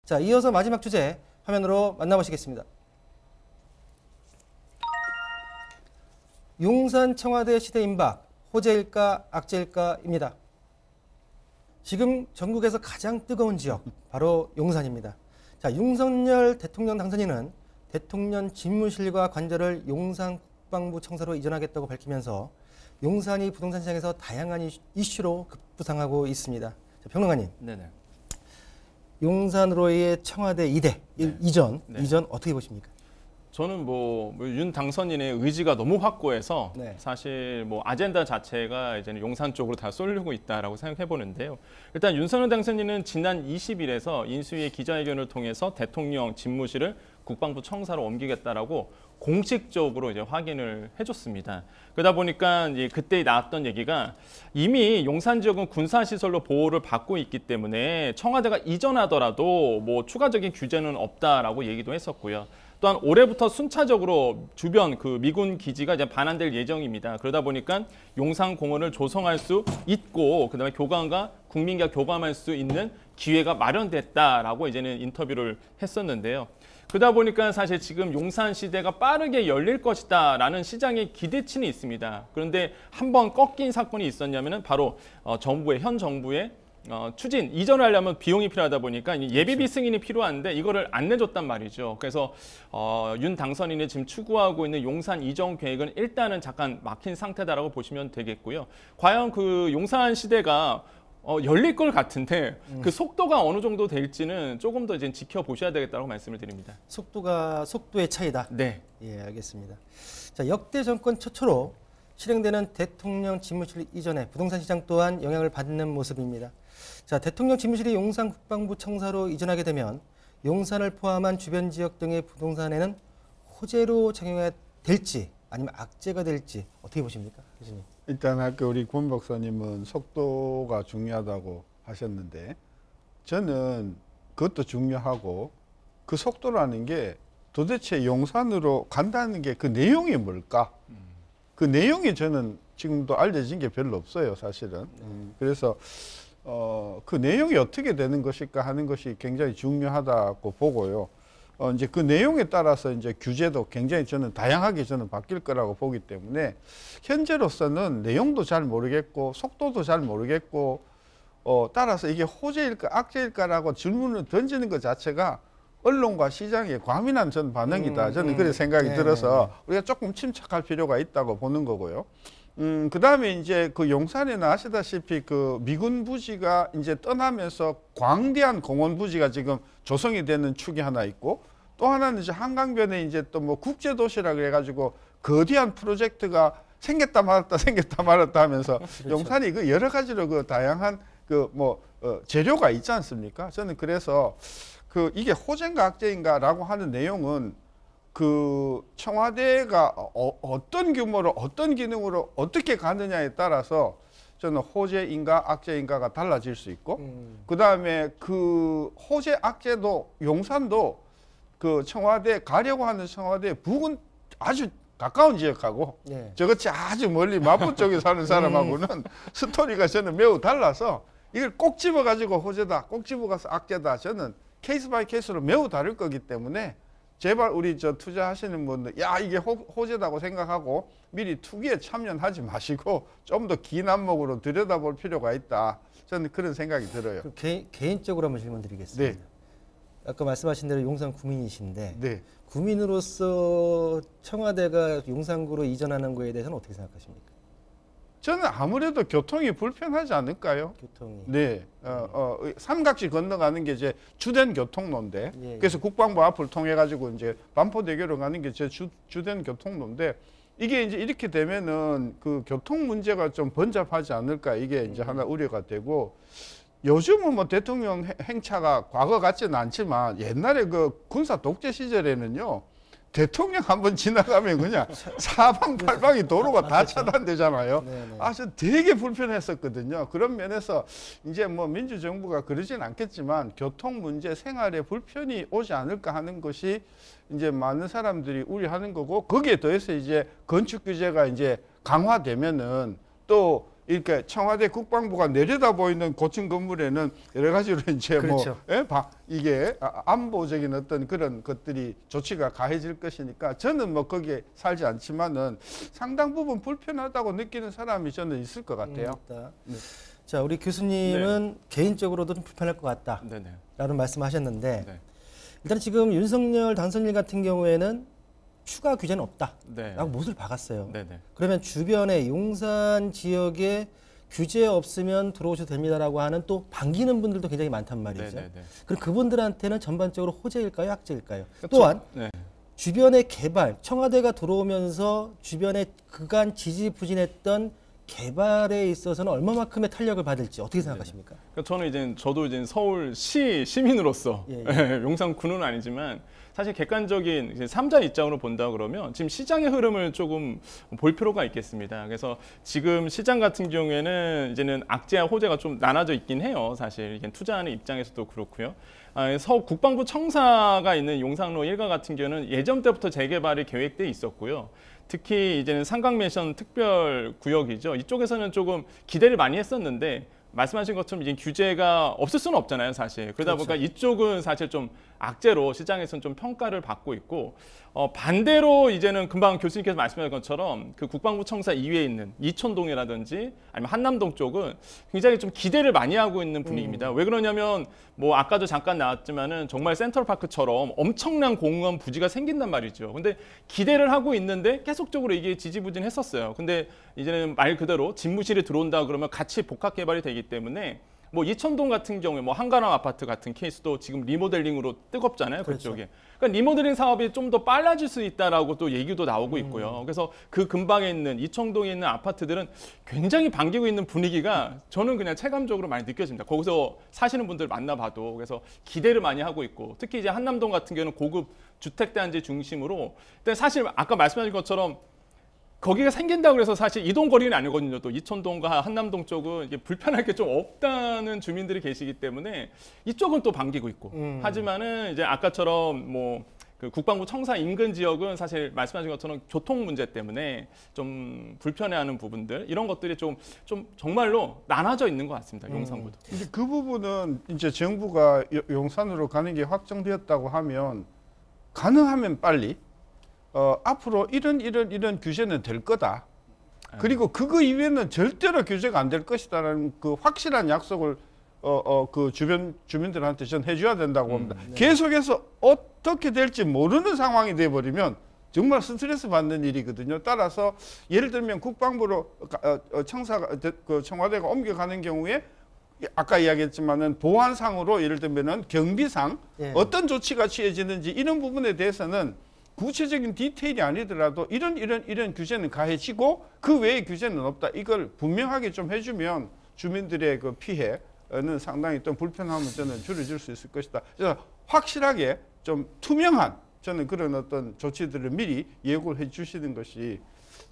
자, 이어서 마지막 주제 화면으로 만나보시겠습니다. 용산 청와대 시대 임박, 호재일까 악재일까입니다. 지금 전국에서 가장 뜨거운 지역, 바로 용산입니다. 자, 윤석열 대통령 당선인은 대통령 집무실과 관저를 용산 국방부 청사로 이전하겠다고 밝히면서 용산이 부동산 시장에서 다양한 이슈로 급부상하고 있습니다. 자, 평론가님. 네네. 용산으로의 청와대 이전 네. 이전 어떻게 보십니까? 저는 윤 당선인의 의지가 너무 확고해서 네. 사실 아젠다 자체가 이제는 용산 쪽으로 다 쏠리고 있다라고 생각해 보는데요. 일단 윤석열 당선인은 지난 20일에서 인수위의 기자회견을 통해서 대통령 집무실을 국방부 청사로 옮기겠다라고 공식적으로 이제 확인을 해줬습니다. 그러다 보니까 이제 그때 나왔던 얘기가 이미 용산 지역은 군사시설로 보호를 받고 있기 때문에 청와대가 이전하더라도 추가적인 규제는 없다라고 얘기도 했었고요. 또한 올해부터 순차적으로 주변 그 미군 기지가 이제 반환될 예정입니다. 그러다 보니까 용산 공원을 조성할 수 있고 그다음에 교관과 국민과 교감할 수 있는 기회가 마련됐다라고 이제는 인터뷰를 했었는데요. 그러다 보니까 사실 지금 용산 시대가 빠르게 열릴 것이다라는 시장의 기대치는 있습니다. 그런데 한번 꺾인 사건이 있었냐면은 바로 현 정부의 추진 이전을 하려면 비용이 필요하다 보니까 예비비 승인이 필요한데 이거를 안 내줬단 말이죠. 그래서 윤 당선인이 지금 추구하고 있는 용산 이전 계획은 일단은 잠깐 막힌 상태다라고 보시면 되겠고요. 과연 그 용산 시대가 열릴 것 같은데 그 속도가 어느 정도 될지는 조금 더 이제 지켜보셔야 되겠다고 말씀을 드립니다. 속도의 차이다. 네. 예, 알겠습니다. 자, 역대 정권 최초로 실행되는 대통령 집무실 이전에 부동산 시장 또한 영향을 받는 모습입니다. 자, 대통령 집무실이 용산 국방부 청사로 이전하게 되면 용산을 포함한 주변 지역 등의 부동산에는 호재로 작용해야 될지 아니면 악재가 될지 어떻게 보십니까, 교수님? 일단 아까 우리 권 박사님은 속도가 중요하다고 하셨는데 저는 그것도 중요하고 그 속도라는 게 도대체 용산으로 간다는 게 그 내용이 뭘까? 그 내용이 저는 지금도 알려진 게 별로 없어요, 사실은. 그래서 그 내용이 어떻게 되는 것일까 하는 것이 굉장히 중요하다고 보고요. 이제 그 내용에 따라서 이제 규제도 굉장히 저는 다양하게 바뀔 거라고 보기 때문에 현재로서는 내용도 잘 모르겠고 속도도 잘 모르겠고 따라서 이게 호재일까 악재일까라고 질문을 던지는 것 자체가 언론과 시장에 과민한 전 반응이다. 저는 그런 생각이 들어서 우리가 조금 침착할 필요가 있다고 보는 거고요. 그 다음에 이제 그 용산에는 아시다시피 그 미군 부지가 이제 떠나면서 광대한 공원 부지가 지금 조성이 되는 축이 하나 있고 또 하나는 이제 한강변에 이제 또 국제도시라 그래가지고 거대한 프로젝트가 생겼다 말았다 하면서 그렇죠. 용산이 그 여러 가지로 그 다양한 재료가 있지 않습니까? 저는 그래서 이게 호재인가 악재인가라고 하는 내용은 그 청와대가 어떤 규모로 어떤 기능으로 어떻게 가느냐에 따라서 저는 호재인가 악재인가가 달라질 수 있고 그 다음에 그 호재 악재도 용산도 그 청와대 가려고 하는 청와대 북은 아주 가까운 지역하고 저것이 아주 멀리 마포 쪽에 사는 사람하고는 스토리가 저는 매우 달라서 이걸 꼭 집어가지고 호재다 꼭 집어가서 악재다 저는 케이스 바이 케이스로 매우 다를 거기 때문에 제발 우리 투자하시는 분들 이게 호재다고 생각하고 미리 투기에 참여하지 마시고 좀 더 긴 안목으로 들여다볼 필요가 있다. 저는 그런 생각이 들어요. 개인적으로 한번 질문 드리겠습니다. 네. 아까 말씀하신 대로 용산 구민이신데 네. 구민으로서 청와대가 용산구로 이전하는 거에 대해서는 어떻게 생각하십니까? 저는 아무래도 교통이 불편하지 않을까요? 교통이. 네. 삼각지 건너가는 게 이제 주된 교통로인데 예. 그래서 국방부 앞을 통해 가지고 이제 반포대교로 가는 게 제 주된 교통로인데 이게 이제 이렇게 되면은 그 교통 문제가 좀 번잡하지 않을까 이게 이제 하나 우려가 되고 요즘은 대통령 행차가 과거 같지는 않지만 옛날에 그 군사 독재 시절에는요. 대통령 한번 지나가면 그냥 사방팔방이 도로가 다 차단되잖아요. 저 되게 불편했었거든요. 그런 면에서 이제 민주정부가 그러진 않겠지만 교통 문제, 생활에 불편이 오지 않을까 하는 것이 이제 많은 사람들이 우려하는 거고 거기에 더해서 이제 건축 규제가 이제 강화되면은 또 이렇게 청와대 국방부가 내려다 보이는 고층 건물에는 여러 가지로 이제 그렇죠. 이게 안보적인 어떤 그런 것들이 조치가 가해질 것이니까 저는 뭐 거기에 살지 않지만은 상당 부분 불편하다고 느끼는 사람이 저는 있을 것 같아요. 네. 자, 우리 교수님은 개인적으로도 좀 불편할 것 같다. 네네. 라는 말씀하셨는데 네. 일단 지금 윤석열 당선인 같은 경우에는 추가 규제는 없다라고 네. 못을 박았어요. 네네. 그러면 주변에 용산 지역에 규제 없으면 들어오셔도 됩니다라고 하는 또 반기는 분들도 굉장히 많단 말이죠. 네네네. 그럼 그분들한테는 전반적으로 호재일까요, 악재일까요? 또한 네. 주변의 개발, 청와대가 들어오면서 주변에 그간 지지부진했던 개발에 있어서는 얼마만큼의 탄력을 받을지 어떻게 생각하십니까? 그러니까 저도 이제 서울시 시민으로서 예, 용산구는 아니지만 사실 객관적인 이제 3자 입장으로 본다 그러면 지금 시장의 흐름을 조금 볼 필요가 있겠습니다. 그래서 지금 시장 같은 경우에는 이제는 악재와 호재가 좀 나눠져 있긴 해요. 사실 이게 투자하는 입장에서도 그렇고요. 서울 국방부 청사가 있는 용산로 1가 같은 경우는 예전 때부터 재개발이 계획돼 있었고요. 특히 이제는 삼강매션 특별 구역이죠. 이쪽에서는 조금 기대를 많이 했었는데 말씀하신 것처럼 이제 규제가 없을 수는 없잖아요, 사실. 그러다 그렇죠. 보니까 이쪽은 사실 좀 악재로 시장에서는 좀 평가를 받고 있고 반대로 이제는 금방 교수님께서 말씀하신 것처럼 그 국방부 청사 이외에 있는 이촌동이라든지 아니면 한남동 쪽은 굉장히 좀 기대를 많이 하고 있는 분위기입니다. 왜 그러냐면 뭐 아까도 잠깐 나왔지만은 정말 센트럴파크처럼 엄청난 공원 부지가 생긴단 말이죠. 근데 기대를 하고 있는데 계속적으로 이게 지지부진했었어요. 근데 이제는 말 그대로 집무실이 들어온다 그러면 같이 복합 개발이 되기 때문에 뭐 이천동 같은 경우에 뭐 한가람 아파트 같은 케이스도 지금 리모델링으로 뜨겁잖아요. 그렇죠. 그쪽에. 그러니까 리모델링 사업이 좀 더 빨라질 수 있다라고 또 얘기도 나오고 있고요. 그래서 그 근방에 있는 이천동에 있는 아파트들은 굉장히 반기고 있는 분위기가 저는 그냥 체감적으로 많이 느껴집니다. 거기서 사시는 분들 만나봐도 그래서 기대를 많이 하고 있고 특히 이제 한남동 같은 경우는 고급 주택단지 중심으로 근데 사실 아까 말씀하신 것처럼 거기가 생긴다고 해서 사실 이동 거리는 아니거든요. 또 이촌동과 한남동 쪽은 이게 불편할 게 좀 없다는 주민들이 계시기 때문에 이쪽은 또 반기고 있고. 하지만은 이제 아까처럼 뭐 그 국방부 청사 인근 지역은 사실 말씀하신 것처럼 교통 문제 때문에 좀 불편해하는 부분들 이런 것들이 좀 정말로 나눠져 있는 것 같습니다. 용산구도. 근데 그 부분은 이제 정부가 용산으로 가는 게 확정되었다고 하면 가능하면 빨리 앞으로 이런 규제는 될 거다. 그리고 그거 이외에는 절대로 규제가 안 될 것이다라는 그 확실한 약속을 그 주변 주민들한테 전 해줘야 된다고 봅니다. 네. 계속해서 어떻게 될지 모르는 상황이 돼버리면 정말 스트레스 받는 일이거든요. 따라서 예를 들면 국방부로 그 청와대가 옮겨가는 경우에 아까 이야기했지만은 보안상으로 예를 들면은 경비상 예. 어떤 조치가 취해지는지 이런 부분에 대해서는 구체적인 디테일이 아니더라도 이런 규제는 가해지고 그 외의 규제는 없다. 이걸 분명하게 좀 해주면 주민들의 그 피해는 상당히 좀 불편함을 저는 줄여줄 수 있을 것이다. 그래서 확실하게 좀 투명한 저는 그런 어떤 조치들을 미리 예고를 해주시는 것이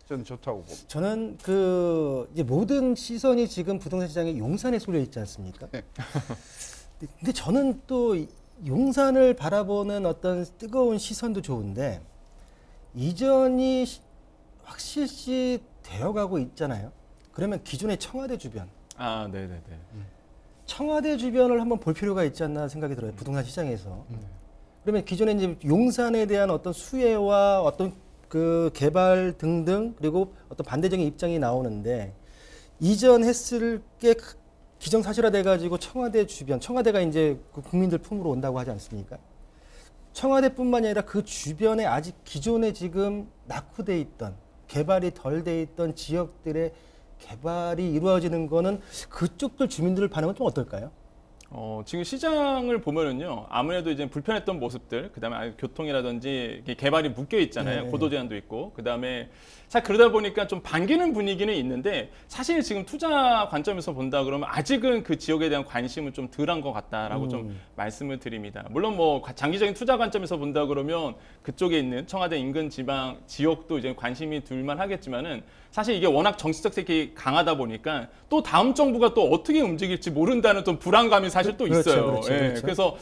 저는 좋다고 봅니다. 저는 그 이제 모든 시선이 지금 부동산 시장에 용산에 쏠려 있지 않습니까? 네. 근데 저는 또 용산을 바라보는 어떤 뜨거운 시선도 좋은데 이전이 확실시 되어가고 있잖아요. 그러면 기존의 청와대 주변, 네네네. 청와대 주변을 한번 볼 필요가 있지 않나 생각이 들어요. 부동산 시장에서. 그러면 기존에 이제 용산에 대한 어떤 수혜와 어떤 그 개발 등등 그리고 어떤 반대적인 입장이 나오는데 이전 했을 게 기정사실화돼 가지고 청와대 주변, 청와대가 이제 그 국민들 품으로 온다고 하지 않습니까? 청와대뿐만이 아니라 그 주변에 아직 기존에 지금 낙후돼 있던 개발이 덜 돼 있던 지역들의 개발이 이루어지는 거는 그쪽들 주민들 반응은 좀 어떨까요? 지금 시장을 보면은요, 아무래도 이제 불편했던 모습들, 그 다음에 교통이라든지 개발이 묶여 있잖아요. 네. 고도 제한도 있고. 그 다음에 사실 그러다 보니까 좀 반기는 분위기는 있는데 사실 지금 투자 관점에서 본다 그러면 아직은 그 지역에 대한 관심은 좀 덜한 것 같다라고 좀 말씀을 드립니다. 물론 뭐 장기적인 투자 관점에서 본다 그러면 그쪽에 있는 청와대 인근 지방 지역도 이제 관심이 둘만 하겠지만은 사실 이게 워낙 정치적 색이 강하다 보니까 또 다음 정부가 또 어떻게 움직일지 모른다는 좀 불안감이 사실 또 있어요. 그렇죠. 그래서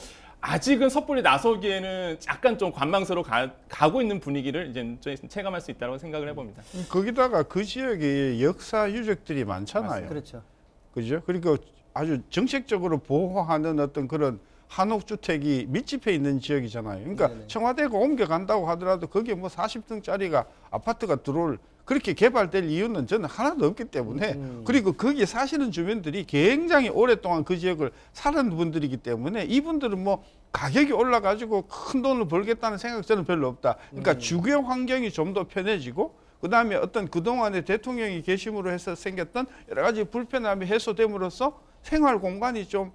아직은 섣불리 나서기에는 약간 좀 가고 있는 분위기를 이제 좀 체감할 수 있다고 생각을 해봅니다. 거기다가 그 지역에 역사 유적들이 많잖아요. 그렇죠. 그죠? 그리고 아주 정책적으로 보호하는 어떤 그런 한옥주택이 밀집해 있는 지역이잖아요. 그러니까 네네. 청와대가 옮겨간다고 하더라도 거기에 뭐 40층짜리가 아파트가 들어올 그렇게 개발될 이유는 저는 하나도 없기 때문에 그리고 거기에 사시는 주민들이 굉장히 오랫동안 그 지역을 살은 분들이기 때문에 이분들은 뭐 가격이 올라가지고 큰 돈을 벌겠다는 생각 저는 별로 없다. 그러니까 주거 환경이 좀 더 편해지고 그다음에 어떤 그동안에 대통령이 계심으로 해서 생겼던 여러 가지 불편함이 해소됨으로써 생활 공간이 좀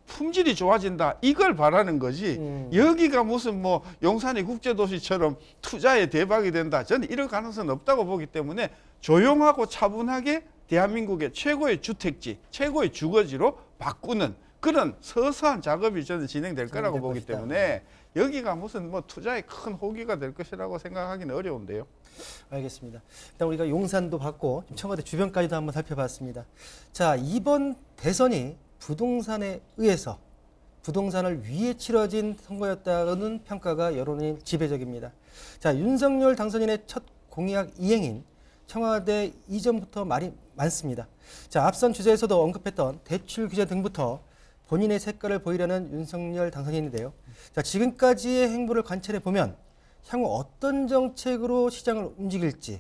품질이 좋아진다 이걸 바라는 거지 여기가 무슨 뭐 용산이 국제도시처럼 투자에 대박이 된다 저는 이럴 가능성은 없다고 보기 때문에 조용하고 차분하게 대한민국의 최고의 주택지 최고의 주거지로 바꾸는 그런 서서한 작업이 저는 진행될 거라고 보기 것이다. 때문에 여기가 무슨 뭐 투자의 큰 호기가 될 것이라고 생각하기는 어려운데요. 알겠습니다. 일단 우리가 용산도 봤고 청와대 주변까지도 한번 살펴봤습니다. 자, 이번 대선이 부동산에 의해서 부동산을 위해 치러진 선거였다는 평가가 여론이 지배적입니다. 자, 윤석열 당선인의 첫 공약 이행인 청와대 이전부터 말이 많습니다. 자, 앞선 주제에서도 언급했던 대출 규제 등부터 본인의 색깔을 보이려는 윤석열 당선인인데요. 자, 지금까지의 행보를 관찰해 보면 향후 어떤 정책으로 시장을 움직일지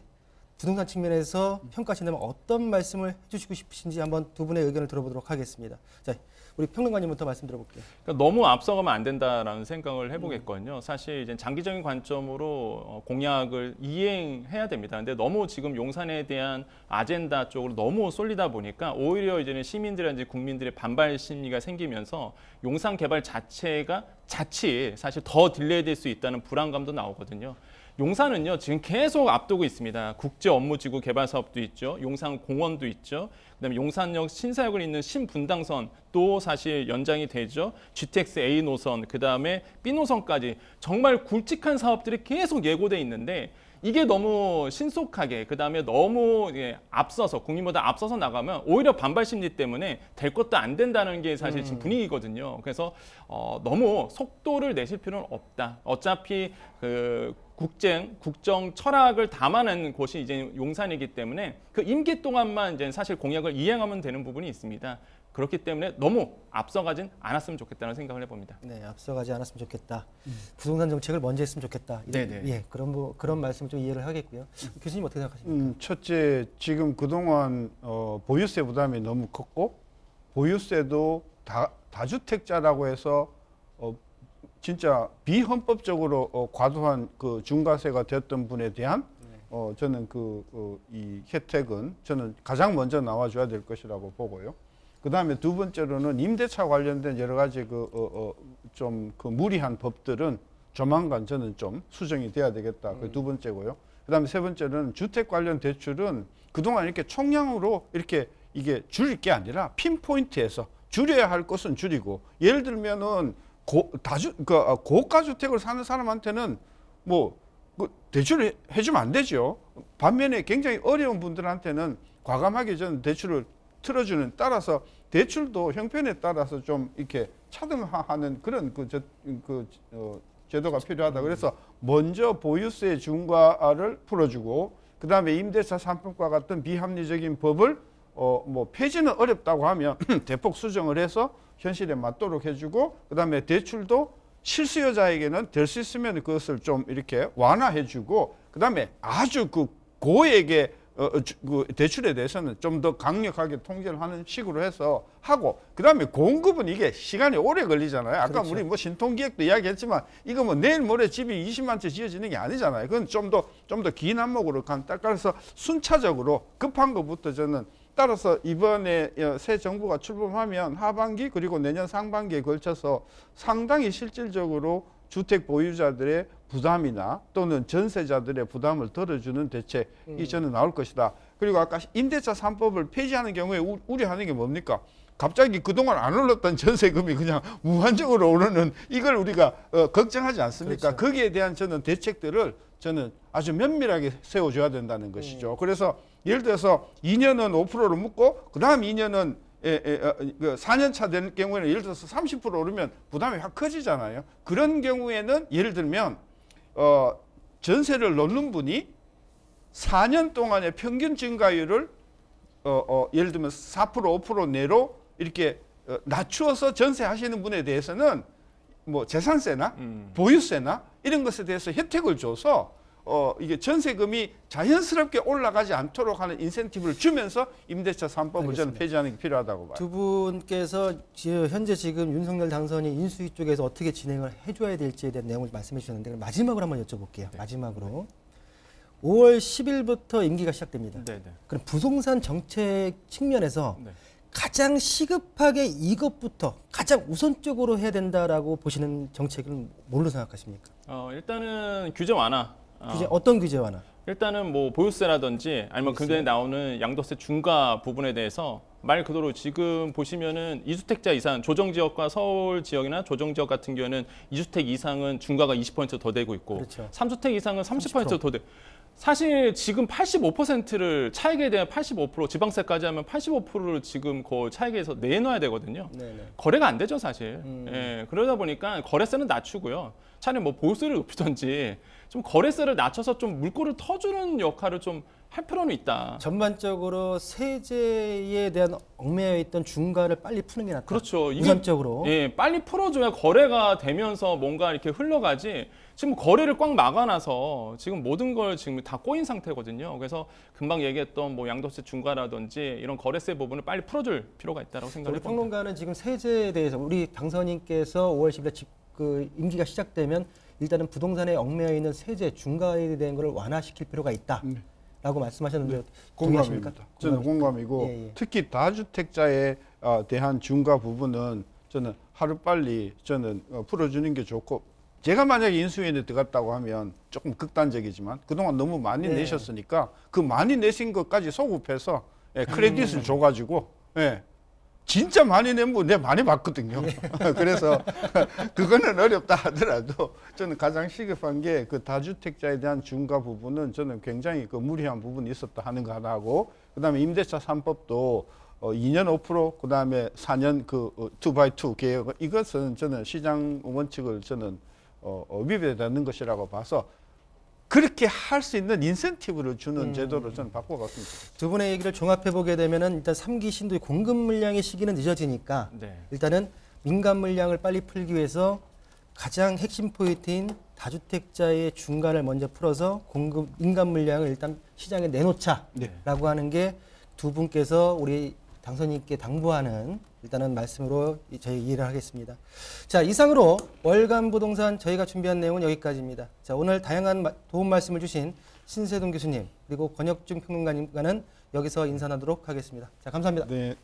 부동산 측면에서 평가하신다면 어떤 말씀을 해주시고 싶으신지 한번 두 분의 의견을 들어보도록 하겠습니다. 자, 우리 평론가님부터 말씀 들어볼게요. 그러니까 너무 앞서가면 안 된다라는 생각을 해보겠거든요. 사실 이제 장기적인 관점으로 공약을 이행해야 됩니다. 근데 너무 지금 용산에 대한 아젠다 쪽으로 너무 쏠리다 보니까 오히려 이제는 시민들이나 국민들의 반발 심리가 생기면서 용산 개발 자체가 자칫 사실 더 딜레이될 수 있다는 불안감도 나오거든요. 용산은요 지금 계속 앞두고 있습니다. 국제 업무지구 개발 사업도 있죠. 용산공원도 있죠. 그다음에 용산역 신사역을 잇는 신분당선 또 사실 연장이 되죠. GTX A 노선 그다음에 B 노선까지 정말 굵직한 사업들이 계속 예고돼 있는데 이게 너무 신속하게 그다음에 너무 앞서서 국민보다 앞서서 나가면 오히려 반발 심리 때문에 될 것도 안 된다는 게 사실 지금 분위기거든요. 그래서 너무 속도를 내실 필요는 없다. 어차피 그 국정 철학을 담아낸 곳이 이제 용산이기 때문에 그 임기 동안만 이제 사실 공약을 이행하면 되는 부분이 있습니다. 그렇기 때문에 너무 앞서가진 않았으면 좋겠다는 생각을 해봅니다. 네, 앞서가지 않았으면 좋겠다. 부동산 정책을 먼저 했으면 좋겠다. 네네. 예, 그런 말씀 좀 이해를 하겠고요. 교수님 어떻게 생각하십니까? 첫째, 지금 그동안 보유세 부담이 너무 컸고 보유세도 다주택자라고 해서 진짜 비헌법적으로 과도한 그 중과세가 됐던 분에 대한 저는 이 혜택은 저는 가장 먼저 나와줘야 될 것이라고 보고요. 그 다음에 두 번째로는 임대차 관련된 여러 가지 좀 무리한 법들은 조만간 저는 좀 수정이 돼야 되겠다. 그 두 번째고요. 그 다음에 세 번째는 주택 관련 대출은 그동안 이렇게 총량으로 이렇게 이게 줄일 게 아니라 핀포인트에서 줄여야 할 것은 줄이고 예를 들면은 고가 주택을 사는 사람한테는 뭐 대출을 해주면 안 되죠. 반면에 굉장히 어려운 분들한테는 과감하게 저는 대출을 틀어주는 따라서 대출도 형편에 따라서 좀 이렇게 차등화하는 그런 제도가 필요하다. 그래서 먼저 보유세 중과를 풀어주고 그 다음에 임대차 3법과 같은 비합리적인 법을 뭐 폐지는 어렵다고 하면 대폭 수정을 해서 현실에 맞도록 해주고 그 다음에 대출도 실수요자에게는 될 수 있으면 그것을 좀 이렇게 완화해주고 그 다음에 아주 고액의 대출에 대해서는 좀 더 강력하게 통제를 하는 식으로 해서 하고 그 다음에 공급은 이게 시간이 오래 걸리잖아요. 아까 그렇죠. 우리 뭐 신통기획도 이야기했지만 이거 뭐 내일 모레 집이 20만 채 지어지는 게 아니잖아요. 그건 좀 더 긴 안목으로 따라서 순차적으로 급한 것부터 저는 따라서 이번에 새 정부가 출범하면 하반기 그리고 내년 상반기에 걸쳐서 상당히 실질적으로 주택 보유자들의 부담이나 또는 전세자들의 부담을 덜어주는 대책이 저는 나올 것이다. 그리고 아까 임대차 3법을 폐지하는 경우에 우려하는 게 뭡니까? 갑자기 그동안 안 올랐던 전세금이 그냥 무한적으로 오르는 이걸 우리가 걱정하지 않습니까? 그렇죠. 거기에 대한 저는 대책들을 저는 아주 면밀하게 세워줘야 된다는 것이죠. 그래서 예를 들어서 2년은 5%로 묶고 그 다음 2년은 그 4년 차 된 경우에는 예를 들어서 30% 오르면 부담이 확 커지잖아요. 그런 경우에는 예를 들면 전세를 놓는 분이 4년 동안의 평균 증가율을 예를 들면 4% 5% 내로 이렇게 낮추어서 전세하시는 분에 대해서는 뭐 재산세나 보유세나 이런 것에 대해서 혜택을 줘서 이게 전세금이 자연스럽게 올라가지 않도록 하는 인센티브를 주면서 임대차 3법을 저는 폐지하는 게 필요하다고 봐요. 두 분께서 현재 지금 윤석열 당선인 인수위 쪽에서 어떻게 진행을 해줘야 될지에 대한 내용을 말씀해 주셨는데 마지막으로 한번 여쭤볼게요. 네. 마지막으로 5월 10일부터 임기가 시작됩니다. 네, 네. 그럼 부동산 정책 측면에서 네. 가장 시급하게 이것부터 가장 우선적으로 해야 된다라고 보시는 정책은 뭘로 생각하십니까? 일단은 규제 완화. 규제, 어떤 규제 완화? 일단은 뭐 보유세라든지 아니면 그전에 나오는 양도세 중과 부분에 대해서 말 그대로 지금 보시면은 2주택자 이상 조정 지역과 서울 지역이나 조정 지역 같은 경우에는 2주택 이상은 중과가 20%더 되고 있고 그렇죠. 3주택 이상은 30%더 되고 사실 지금 85%를 차익에 대한 85% 지방세까지 하면 85%를 지금 그 차익에서 내놔야 되거든요. 네네. 거래가 안 되죠, 사실. 예, 그러다 보니까 거래세는 낮추고요. 차라리 뭐 보유세를 높이든지 좀 거래세를 낮춰서 좀 물꼬를 터주는 역할을 좀 할 필요는 있다. 전반적으로 세제에 대한 얽매여 있던 중과를 빨리 푸는 게 낫다. 그렇죠. 이게 우선적으로. 예, 빨리 풀어줘야 거래가 되면서 뭔가 이렇게 흘러가지. 지금 거래를 꽉 막아놔서 지금 모든 걸 지금 다 꼬인 상태거든요. 그래서 금방 얘기했던 뭐 양도세 중과라든지 이런 거래세 부분을 빨리 풀어줄 필요가 있다고 우리 생각합니다. 평론가는 지금 세제에 대해서 우리 당선인께서 5월 10일에 임기가 시작되면 일단은 부동산에 얽매여 있는 세제 중과에 대한 것을 완화시킬 필요가 있다라고 말씀하셨는데 동의하십니까? 공감입니다. 저는 공감이고 예, 예. 특히 다주택자에 대한 중과 부분은 저는 하루빨리 저는 풀어주는 게 좋고 제가 만약에 인수위원회에 들어갔다고 하면 조금 극단적이지만 그동안 너무 많이 네. 내셨으니까 그 많이 내신 것까지 소급해서 크레딧을 줘가지고 진짜 많이 낸 분 내가 많이 봤거든요. 그래서 그거는 어렵다 하더라도 저는 가장 시급한 게 그 다주택자에 대한 중과 부분은 저는 굉장히 그 무리한 부분이 있었다 하는 거 하나고 그다음에 임대차 3법도 2년 5% 그다음에 4년 그 2x2 계획 이것은 저는 시장 원칙을 저는 위배되는 것이라고 봐서 그렇게 할 수 있는 인센티브를 주는 제도를 저는 바꿔갔습니다. 두 분의 얘기를 종합해 보게 되면은 일단 3기 신도의 공급 물량의 시기는 늦어지니까 네. 일단은 민간 물량을 빨리 풀기 위해서 가장 핵심 포인트인 다주택자의 중간을 먼저 풀어서 공급 민간 물량을 일단 시장에 내놓자라고 하는 게 두 분께서 우리 당선인께 당부하는 일단은 말씀으로 저희 이해를 하겠습니다. 자, 이상으로 월간 부동산 저희가 준비한 내용은 여기까지입니다. 자, 오늘 다양한 도움 말씀을 주신 신세동 교수님 그리고 권혁중 평론가님과는 여기서 인사 나누도록 하겠습니다. 자, 감사합니다. 네.